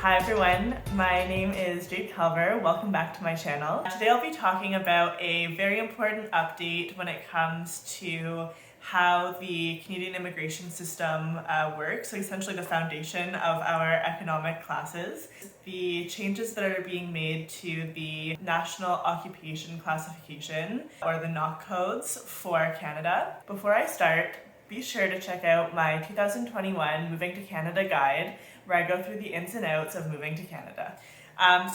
Hi everyone, my name is Jade Calver. Welcome back to my channel. Today I'll be talking about a very important update when it comes to how the Canadian immigration system works, so essentially the foundation of our economic classes. The changes that are being made to the National Occupation Classification, or the NOC codes for Canada. Before I start, be sure to check out my 2021 Moving to Canada guide, where I go through the ins and outs of moving to Canada.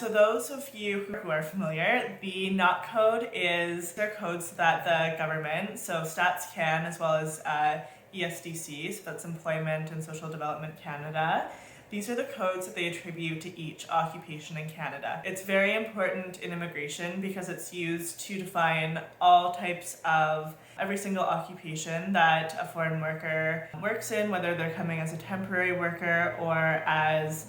So those of you who are familiar, the NOC code is their codes that the government, so Stats Can as well as ESDC, so that's Employment and Social Development Canada, these are the codes that they attribute to each occupation in Canada. It's very important in immigration because it's used to define all types of every single occupation that a foreign worker works in, whether they're coming as a temporary worker or as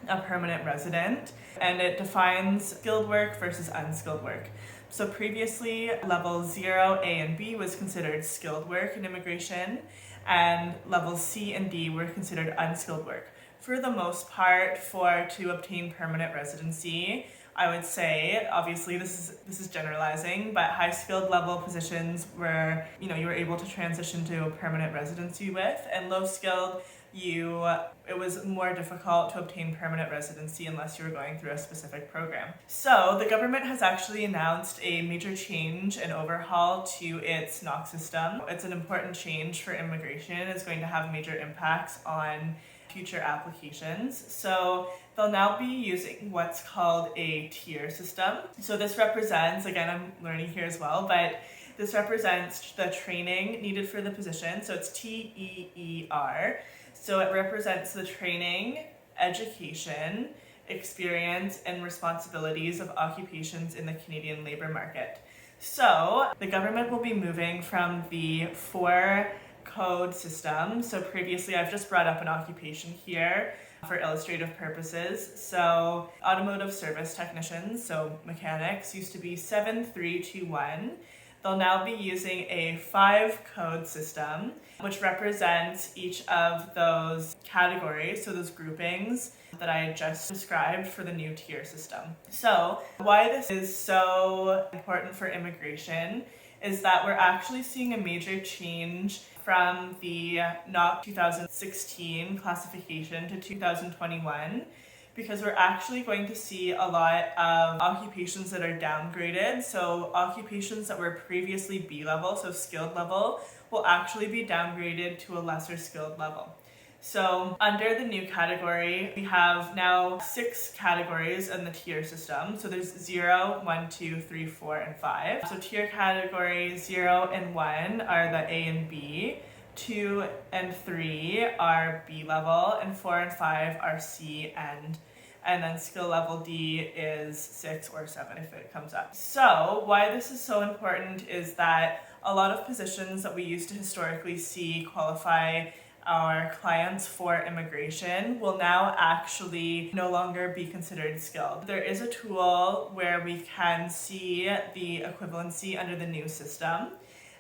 a permanent resident. And it defines skilled work versus unskilled work. So previously, level 0, A and B was considered skilled work in immigration, and levels C and D were considered unskilled work. For the most part, to obtain permanent residency, I would say, obviously this is generalizing, but high skilled level positions where you were able to transition to a permanent residency with, and low skilled, it was more difficult to obtain permanent residency unless you were going through a specific program. So the government has actually announced a major change and overhaul to its NOC system. It's an important change for immigration. It's going to have major impacts on future applications. So they'll now be using what's called a tier system. So this represents, again, I'm learning here as well, but this represents the training needed for the position. So it's TEER. So it represents the training, education, experience, and responsibilities of occupations in the Canadian labor market. So the government will be moving from the 4 code system. So previously I've just brought up an occupation here for illustrative purposes. So automotive service technicians, so mechanics, used to be 7321. They'll now be using a 5 code system, which represents each of those categories, so those groupings that I just described for the new tier system. So why this is so important for immigration is that we're actually seeing a major change from the NOC 2016 classification to 2021, because we're actually going to see a lot of occupations that are downgraded. So occupations that were previously B level, so skilled level, will actually be downgraded to a lesser skilled level. So under the new category, we have now 6 categories in the tier system. So there's 0, 1, 2, 3, 4, and 5. So tier category 0 and 1 are the A and B. 2 and 3 are B level, and 4 and 5 are C and then skill level D is 6 or 7 if it comes up. So why this is so important is that a lot of positions that we used to historically see qualify our clients for immigration will now actually no longer be considered skilled. There is a tool where we can see the equivalency under the new system.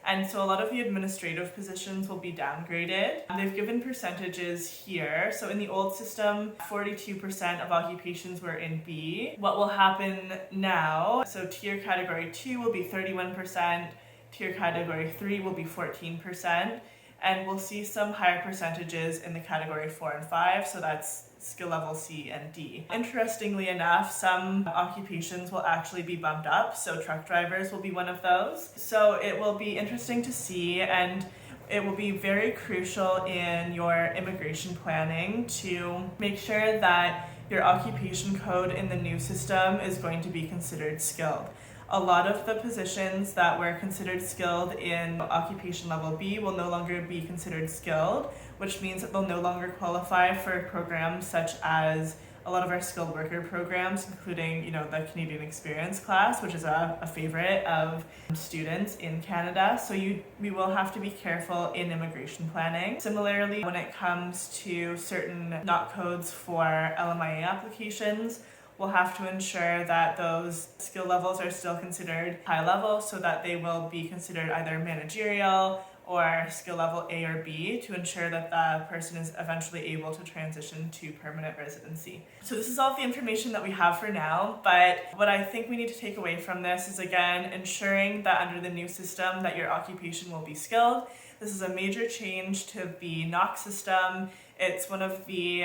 And so a lot of the administrative positions will be downgraded. They've given percentages here. So in the old system, 42% of occupations were in B. What will happen now, so tier category 2 will be 31%, tier category 3 will be 14%, and we'll see some higher percentages in the category 4 and 5, so that's skill level C and D. Interestingly enough, some occupations will actually be bumped up, so truck drivers will be one of those. So it will be interesting to see, and it will be very crucial in your immigration planning to make sure that your occupation code in the new system is going to be considered skilled. A lot of the positions that were considered skilled in occupation level B will no longer be considered skilled, which means that they'll no longer qualify for programs such as a lot of our skilled worker programs, including the Canadian Experience class, which is a favorite of students in Canada. So we will have to be careful in immigration planning. Similarly, when it comes to certain NOC codes for LMIA applications, we'll have to ensure that those skill levels are still considered high level so that they will be considered either managerial or skill level A or B to ensure that the person is eventually able to transition to permanent residency. So this is all the information that we have for now, but what I think we need to take away from this is, again, ensuring that under the new system that your occupation will be skilled. This is a major change to the NOC system. It's one of the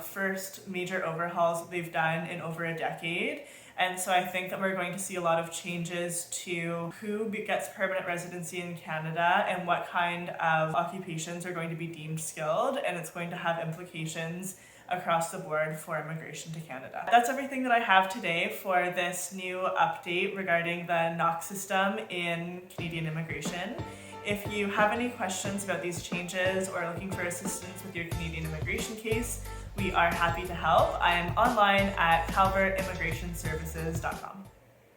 first major overhauls that they've done in over a decade. And so I think that we're going to see a lot of changes to who gets permanent residency in Canada and what kind of occupations are going to be deemed skilled, and it's going to have implications across the board for immigration to Canada. That's everything that I have today for this new update regarding the NOC system in Canadian immigration. If you have any questions about these changes or looking for assistance with your Canadian immigration case, we are happy to help. I am online at calvertimmigrationservices.com.